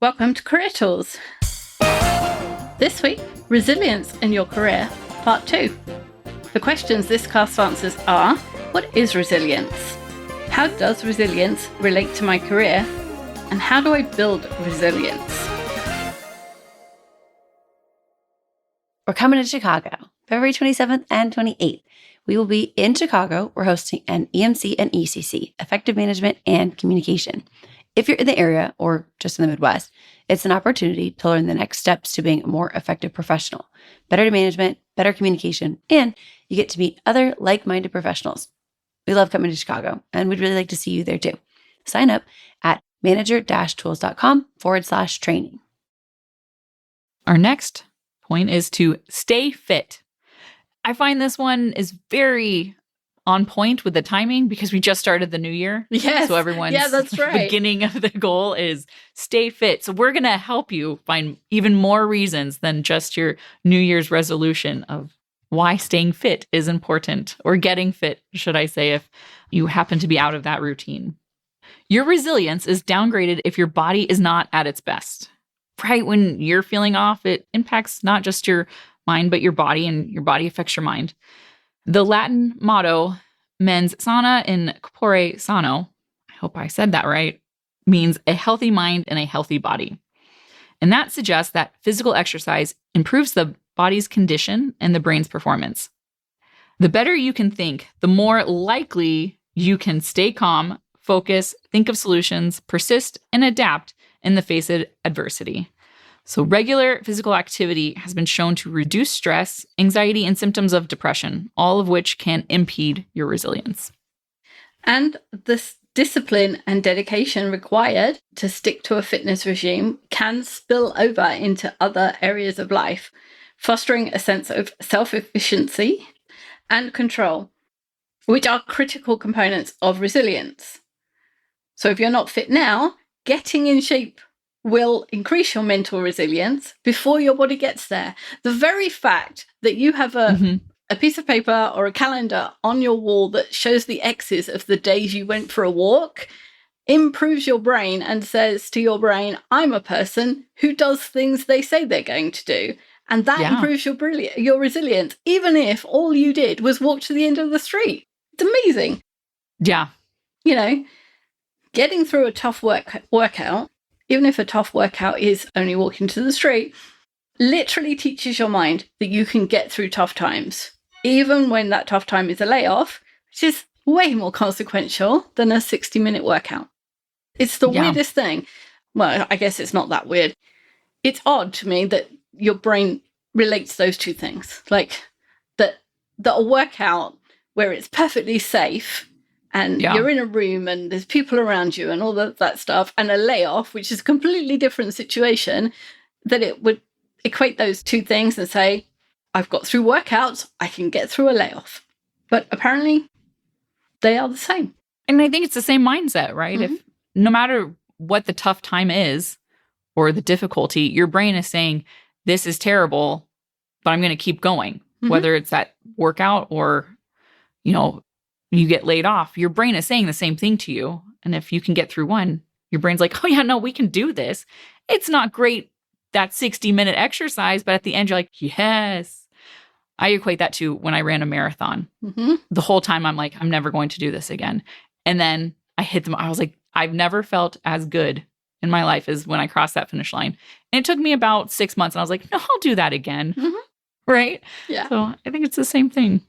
Welcome to Career Tools. This week, Resilience in Your Career, Part 2. The questions this cast answers are: what is resilience? How does resilience relate to my career? And how do I build resilience? We're coming to Chicago, February 27th and 28th. We will be in Chicago. We're hosting an EMC and ECC, Effective Management and Communication. If you're in the area or just in the Midwest, it's an opportunity to learn the next steps to being a more effective professional, better management, better communication, and you get to meet other like-minded professionals. We love coming to Chicago, and we'd really like to see you there too. Sign up at manager-tools.com/training. Our next point is to stay fit. I find this one is very on point with the timing because we just started the new year. Yes. So everyone's that's right. beginning of the goal is stay fit. So we're going to help you find even more reasons than just your New Year's resolution of why staying fit is important, or getting fit, should I say, if you happen to be out of that routine. Your resilience is downgraded if your body is not at its best. Right when you're feeling off, it impacts not just your mind, but your body, and your body affects your mind. The Latin motto, mens sana in corpore sano, I hope I said that right, means a healthy mind and a healthy body. And that suggests that physical exercise improves the body's condition and the brain's performance. The better you can think, the more likely you can stay calm, focus, think of solutions, persist, and adapt in the face of adversity. So regular physical activity has been shown to reduce stress, anxiety, and symptoms of depression, all of which can impede your resilience. And this discipline and dedication required to stick to a fitness regime can spill over into other areas of life, fostering a sense of self-efficiency and control, which are critical components of resilience. So if you're not fit now, getting in shape will increase your mental resilience before your body gets there. The very fact that you have a piece of paper or a calendar on your wall that shows the X's of the days you went for a walk improves your brain and says to your brain, I'm a person who does things they say they're going to do. And that improves your resilience, even if all you did was walk to the end of the street. It's amazing. Yeah. You know, getting through a tough workout, even if a tough workout is only walking to the street, literally teaches your mind that you can get through tough times, even when that tough time is a layoff, which is way more consequential than a 60-minute workout. It's the weirdest thing. Well, I guess it's not that weird. It's odd to me that your brain relates those two things. Like that a workout where it's perfectly safe and you're in a room and there's people around you and all that stuff, and a layoff, which is a completely different situation, that it would equate those two things and say, I've got through workouts, I can get through a layoff. But apparently they are the same. And I think it's the same mindset, right? If no matter what the tough time is or the difficulty, your brain is saying, this is terrible, but I'm going to keep going. Whether it's that workout or, you get laid off, your brain is saying the same thing to you. And if you can get through one, your brain's like, oh yeah, no, we can do this. It's not great, that 60-minute exercise, but at the end, you're like, yes. I equate that to when I ran a marathon. The whole time I'm like, I'm never going to do this again. And then I hit them. I was like, I've never felt as good in my life as when I crossed that finish line. And it took me about 6 months. And I was like, no, I'll do that again. Right? Yeah. So I think it's the same thing.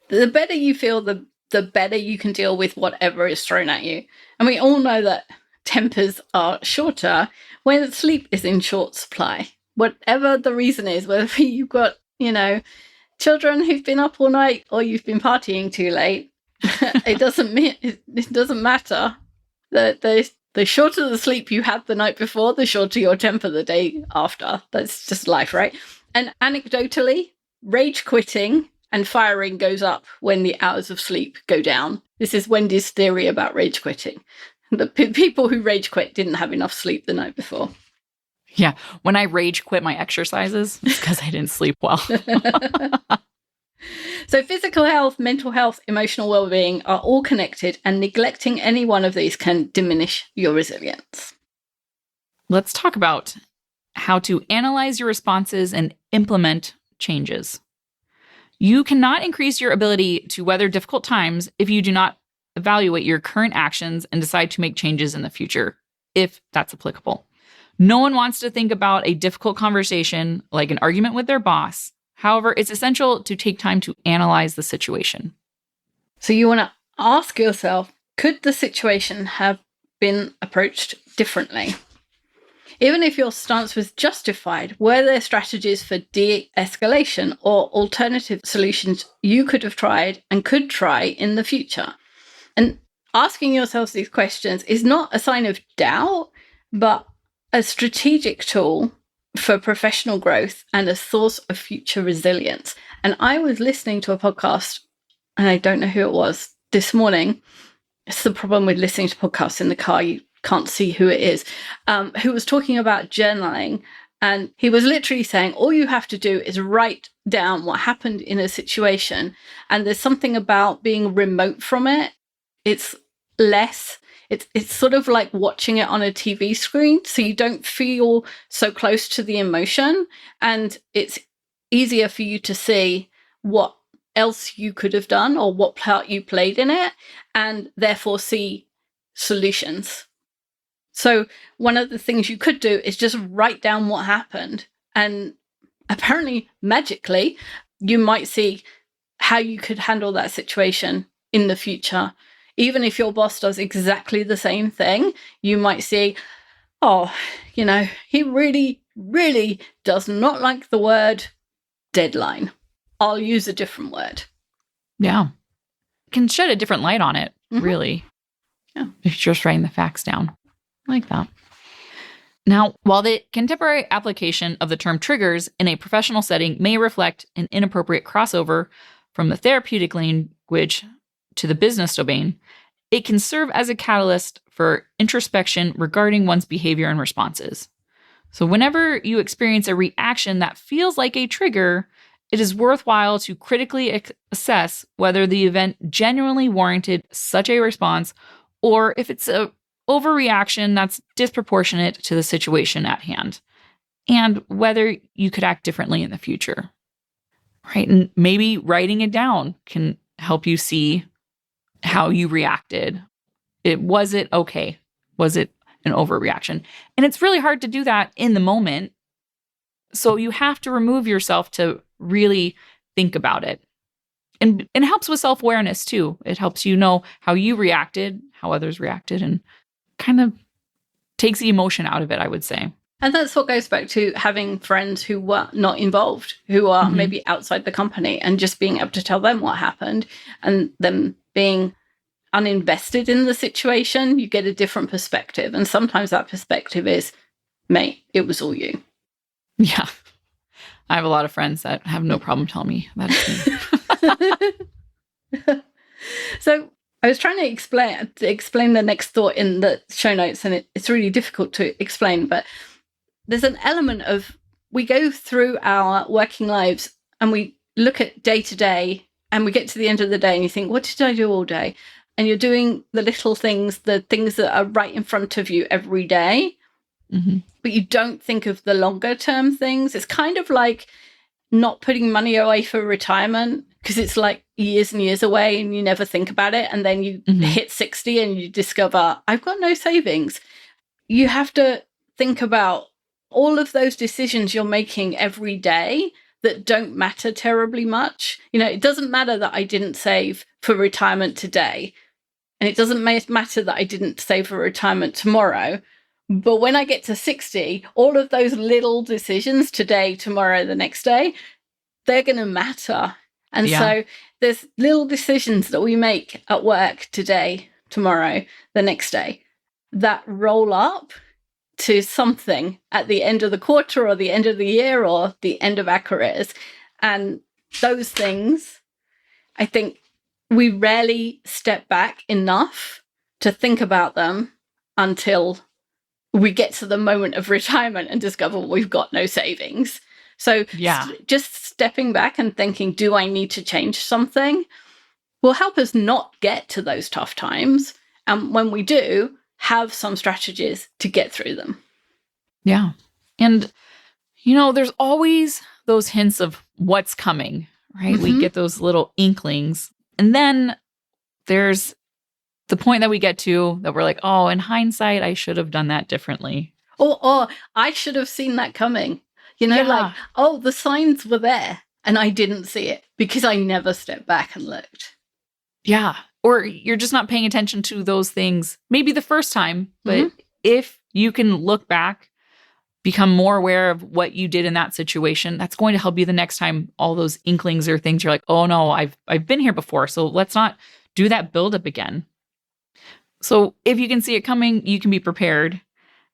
The better you feel, the better you can deal with whatever is thrown at you. And we all know that tempers are shorter when sleep is in short supply. Whatever the reason is, whether you've got, children who've been up all night or you've been partying too late, it doesn't matter. The shorter the sleep you had the night before, the shorter your temper the day after. That's just life, right? And anecdotally, rage quitting and firing goes up when the hours of sleep go down. This is Wendy's theory about rage quitting. The people who rage quit didn't have enough sleep the night before. Yeah. When I rage quit my exercises, it's because I didn't sleep well. So physical health, mental health, emotional well-being are all connected, and neglecting any one of these can diminish your resilience. let's talk about how to analyze your responses and implement changes. You cannot increase your ability to weather difficult times if you do not evaluate your current actions and decide to make changes in the future, if that's applicable. No one wants to think about a difficult conversation like an argument with their boss. However, it's essential to take time to analyze the situation. So you want to ask yourself, could the situation have been approached differently? Even if your stance was justified, were there strategies for de-escalation or alternative solutions you could have tried and could try in the future? And asking yourselves these questions is not a sign of doubt, but a strategic tool for professional growth and a source of future resilience. And I was listening to a podcast, and I don't know who it was, this morning. It's the problem with listening to podcasts in the car. You can't see who it is, who was talking about journaling. And he was literally saying, all you have to do is write down what happened in a situation. And there's something about being remote from it. It's less, it's sort of like watching it on a TV screen. So you don't feel so close to the emotion. And it's easier for you to see what else you could have done or what part you played in it, and therefore see solutions. So one of the things you could do is just write down what happened. And apparently, magically, you might see how you could handle that situation in the future. Even if your boss does exactly the same thing, you might see, oh, he really, really does not like the word deadline. I'll use a different word. Yeah. Can shed a different light on it, really. Yeah. If you're just writing the facts down. I like that. Now, while the contemporary application of the term triggers in a professional setting may reflect an inappropriate crossover from the therapeutic language to the business domain, it can serve as a catalyst for introspection regarding one's behavior and responses. So whenever you experience a reaction that feels like a trigger, it is worthwhile to critically assess whether the event genuinely warranted such a response or if it's an overreaction that's disproportionate to the situation at hand, and whether you could act differently in the future. Right? And maybe writing it down can help you see how you reacted. Was it okay? Was it an overreaction? And it's really hard to do that in the moment. So you have to remove yourself to really think about it. And it helps with self-awareness too. It helps you know how you reacted, how others reacted, and kind of takes the emotion out of it, I would say. And that's what goes back to having friends who were not involved, who are maybe outside the company, and just being able to tell them what happened and them being uninvested in the situation. You get a different perspective. And sometimes that perspective is, mate, it was all you. Yeah. I have a lot of friends that have no problem telling me that it's me. So I was trying to explain the next thought in the show notes, and it's really difficult to explain, but there's an element of, we go through our working lives and we look at day to day, and we get to the end of the day and you think, what did I do all day? And you're doing the little things, the things that are right in front of you every day. But you don't think of the longer term things. It's kind of like not putting money away for retirement, because it's like years and years away and you never think about it. And then you hit 60 and you discover, I've got no savings. You have to think about all of those decisions you're making every day that don't matter terribly much. It doesn't matter that I didn't save for retirement today. And it doesn't matter that I didn't save for retirement tomorrow. But when I get to 60, all of those little decisions, today, tomorrow, the next day, they're going to matter. And so there's little decisions that we make at work today, tomorrow, the next day, that roll up to something at the end of the quarter or the end of the year or the end of our careers. And those things, I think we rarely step back enough to think about them until we get to the moment of retirement and discover we've got no savings. So just stepping back and thinking, do I need to change something, will help us not get to those tough times. And when we do, have some strategies to get through them. Yeah. And, there's always those hints of what's coming, right? We get those little inklings. And then there's the point that we get to that we're like, oh, in hindsight, I should have done that differently. Or I should have seen that coming. Like, oh, the signs were there and I didn't see it because I never stepped back and looked. Yeah. Or you're just not paying attention to those things, maybe the first time. But if you can look back, become more aware of what you did in that situation, that's going to help you the next time all those inklings or things you're like, oh no, I've been here before. So let's not do that buildup again. So if you can see it coming, you can be prepared.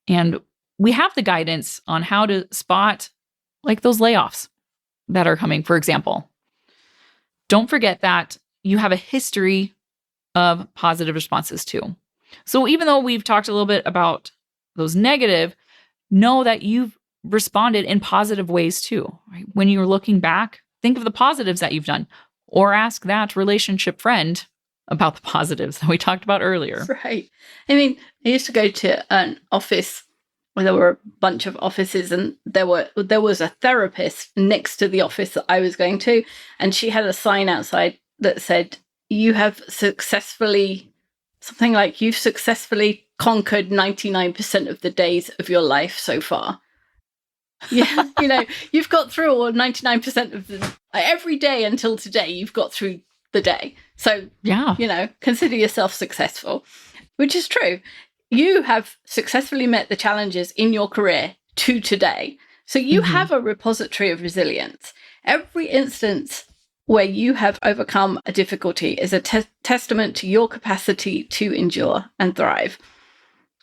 And we have the guidance on how to spot like those layoffs that are coming, for example. Don't forget that you have a history of positive responses too. So even though we've talked a little bit about those negative, know that you've responded in positive ways too. Right? When you're looking back, think of the positives that you've done, or ask that relationship friend about the positives that we talked about earlier. Right. I mean, I used to go to an office where there were a bunch of offices, and there was a therapist next to the office that I was going to, and she had a sign outside that said, "You have successfully," something like, "You've successfully conquered 99% of the days of your life so far." Yeah, you've got through all 99% of every day until today. You've got through the day. So, yeah, consider yourself successful, which is true. You have successfully met the challenges in your career to today. So you have a repository of resilience. Every instance where you have overcome a difficulty is a testament to your capacity to endure and thrive.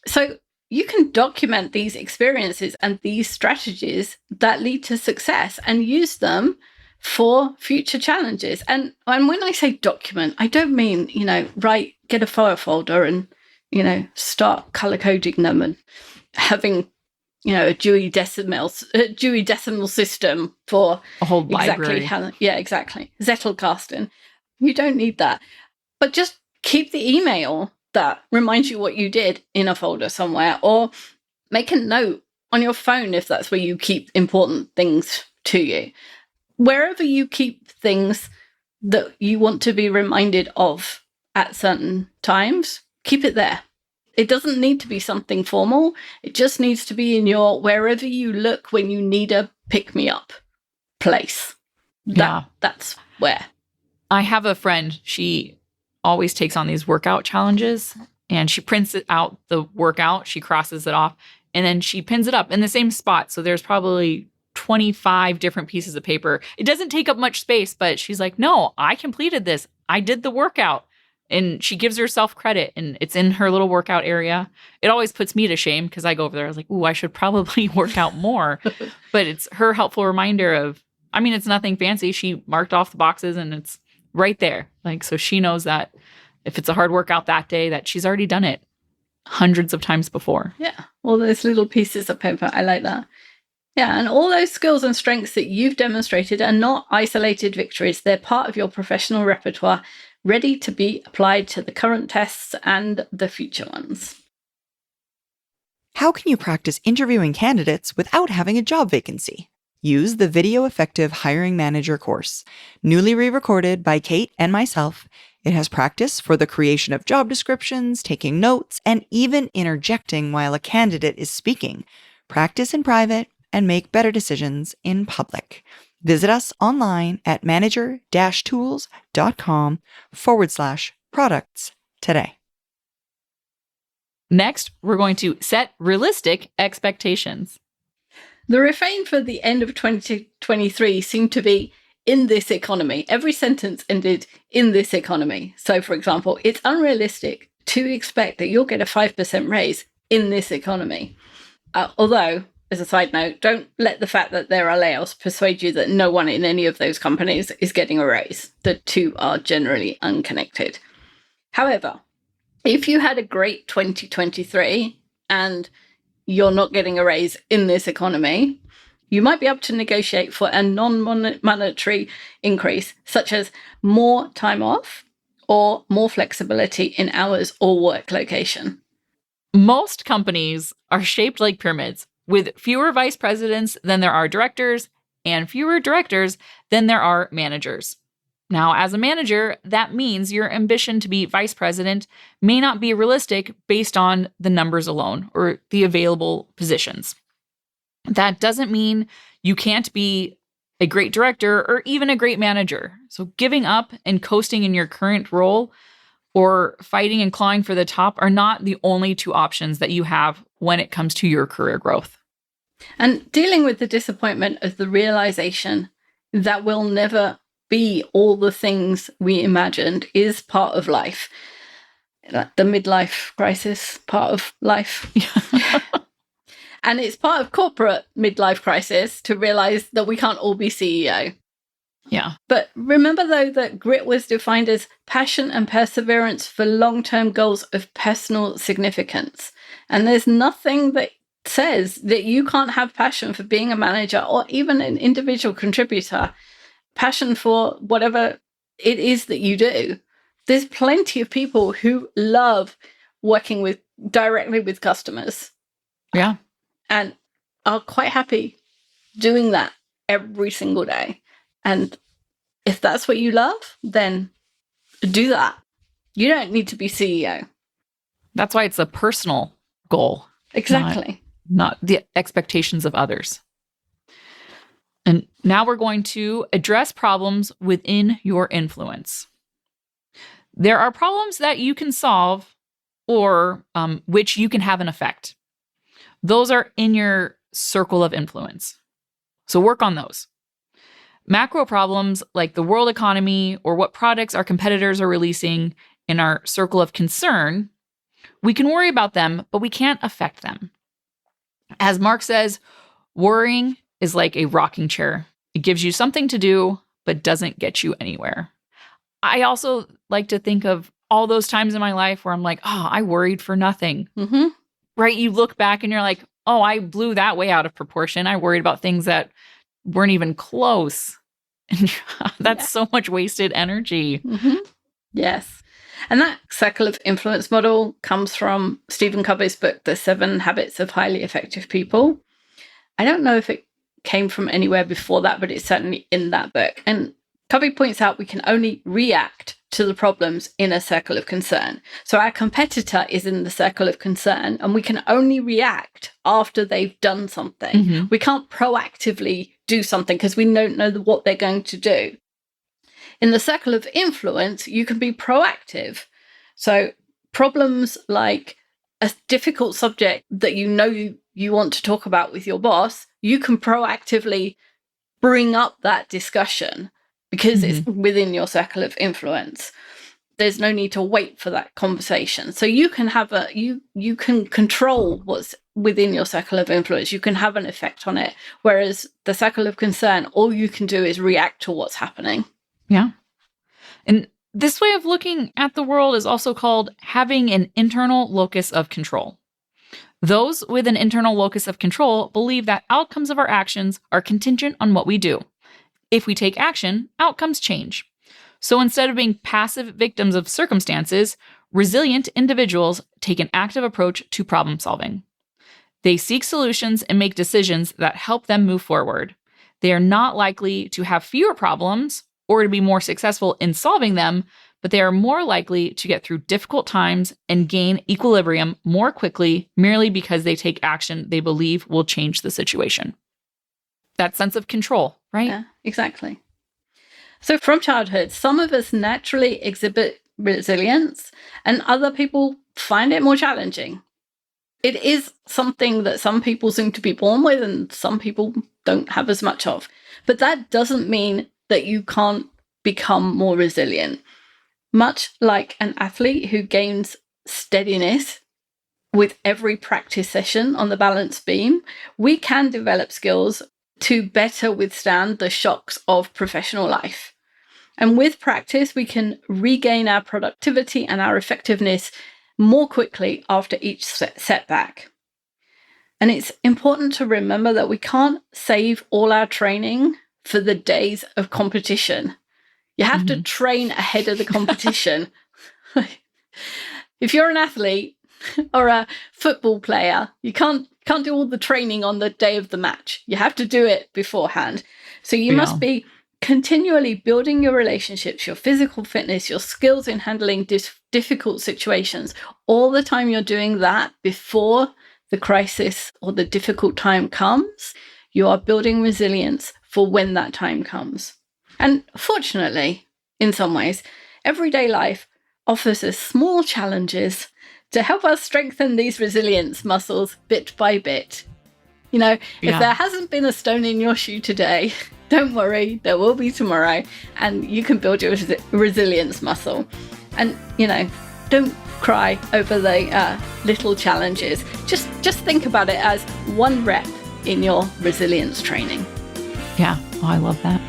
So you can document these experiences and these strategies that lead to success and use them for future challenges. And when I say document, I don't mean, get a file folder and, start color coding them and having, a Dewey Decimal System for a whole library. Exactly. Zettelkasten. You don't need that. But just keep the email that reminds you what you did in a folder somewhere, or make a note on your phone if that's where you keep important things to you. Wherever you keep things that you want to be reminded of at certain times, keep it there. It doesn't need to be something formal. It just needs to be in your wherever you look when you need a pick-me-up place. That's where. I have a friend, she always takes on these workout challenges, and she prints it out, the workout, she crosses it off, and then she pins it up in the same spot. So there's probably 25 different pieces of paper. It doesn't take up much space, but she's like, no, I completed this. I did the workout. And she gives herself credit, and it's in her little workout area. It always puts me to shame because I go over there. I was like, ooh, I should probably work out more. But it's her helpful reminder of, it's nothing fancy. She marked off the boxes and it's right there. So she knows that if it's a hard workout that day, that she's already done it hundreds of times before. Yeah. All those little pieces of paper. I like that. Yeah, and all those skills and strengths that you've demonstrated are not isolated victories. They're part of your professional repertoire, ready to be applied to the current tests and the future ones. How can you practice interviewing candidates without having a job vacancy? Use the Video Effective Hiring Manager course. Newly re-recorded by Kate and myself, it has practice for the creation of job descriptions, taking notes, and even interjecting while a candidate is speaking. Practice in private and make better decisions in public. Visit us online at manager-tools.com/products today. Next, we're going to set realistic expectations. The refrain for the end of 2023 seemed to be, in this economy. Every sentence ended in this economy. So, for example, it's unrealistic to expect that you'll get a 5% raise in this economy. Although, as a side note, don't let the fact that there are layoffs persuade you that no one in any of those companies is getting a raise. The two are generally unconnected. However, if you had a great 2023 and you're not getting a raise in this economy, you might be able to negotiate for a non-monetary increase, such as more time off or more flexibility in hours or work location. Most companies are shaped like pyramids, with fewer vice presidents than there are directors, and fewer directors than there are managers. Now, as a manager, that means your ambition to be vice president may not be realistic based on the numbers alone or the available positions. That doesn't mean you can't be a great director or even a great manager. So giving up and coasting in your current role or fighting and clawing for the top are not the only two options that you have when it comes to your career growth. And dealing with the disappointment of the realization that we'll never be all the things we imagined is part of life. The midlife crisis part of life. And it's part of corporate midlife crisis to realize that we can't all be CEO. Yeah. But remember, though, that grit was defined as passion and perseverance for long-term goals of personal significance. And there's nothing that says that you can't have passion for being a manager or even an individual contributor, passion for whatever it is that you do. There's plenty of people who love working directly with customers. Yeah. And are quite happy doing that every single day. And if that's what you love, then do that. You don't need to be CEO. That's why it's a personal goal. Exactly. Not the expectations of others. And now we're going to address problems within your influence. There are problems that you can solve or which you can have an effect. Those are in your circle of influence. So work on those. Macro problems like the world economy or what products our competitors are releasing in our circle of concern, we can worry about them, but we can't affect them. As Mark says, worrying is like a rocking chair. It gives you something to do, but doesn't get you anywhere. I also like to think of all those times in my life where I'm like, oh, I worried for nothing. Mm-hmm. Right? You look back and you're like, oh, I blew that way out of proportion. I worried about things that weren't even close. And that's so much wasted energy. Mm-hmm. Yes. And that circle of influence model comes from Stephen Covey's book, The 7 Habits of Highly Effective People. I don't know if it came from anywhere before that, but it's certainly in that book. And Covey points out we can only react to the problems in a circle of concern. So our competitor is in the circle of concern, and we can only react after they've done something. Mm-hmm. We can't proactively do something because we don't know what they're going to do. In the circle of influence, you can be proactive. So problems like a difficult subject that you want to talk about with your boss, you can proactively bring up that discussion because it's within your circle of influence. There's no need to wait for that conversation. So you can have you can control what's within your circle of influence. You can have an effect on it. Whereas the circle of concern, all you can do is react to what's happening. Yeah. And this way of looking at the world is also called having an internal locus of control. Those with an internal locus of control believe that outcomes of our actions are contingent on what we do. If we take action, outcomes change. So instead of being passive victims of circumstances, resilient individuals take an active approach to problem solving. They seek solutions and make decisions that help them move forward. They are not likely to have fewer problems or to be more successful in solving them, but they are more likely to get through difficult times and gain equilibrium more quickly merely because they take action they believe will change the situation. That sense of control, right? Yeah, exactly. So from childhood, some of us naturally exhibit resilience and other people find it more challenging. It is something that some people seem to be born with and some people don't have as much of. But that doesn't mean that you can't become more resilient. Much like an athlete who gains steadiness with every practice session on the balance beam, we can develop skills to better withstand the shocks of professional life. And with practice, we can regain our productivity and our effectiveness more quickly after each setback. And it's important to remember that we can't save all our training for the days of competition. You have to train ahead of the competition. If you're an athlete or a football player, you can't can't do all the training on the day of the match. You have to do it beforehand. So you must be continually building your relationships, your physical fitness, your skills in handling difficult situations. All the time you're doing that before the crisis or the difficult time comes, you are building resilience for when that time comes. And fortunately, in some ways, everyday life offers us small challenges to help us strengthen these resilience muscles bit by bit. You know, if there hasn't been a stone in your shoe today, don't worry, there will be tomorrow, and you can build your resilience muscle. And, you know, don't cry over the little challenges. Just think about it as one rep in your resilience training. Yeah. Oh, I love that.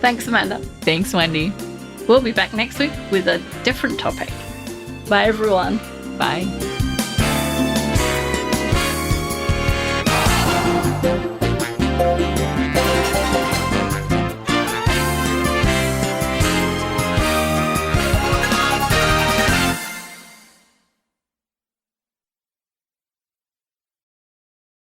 Thanks, Amanda. Thanks, Wendy. We'll be back next week with a different topic. Bye, everyone. Bye.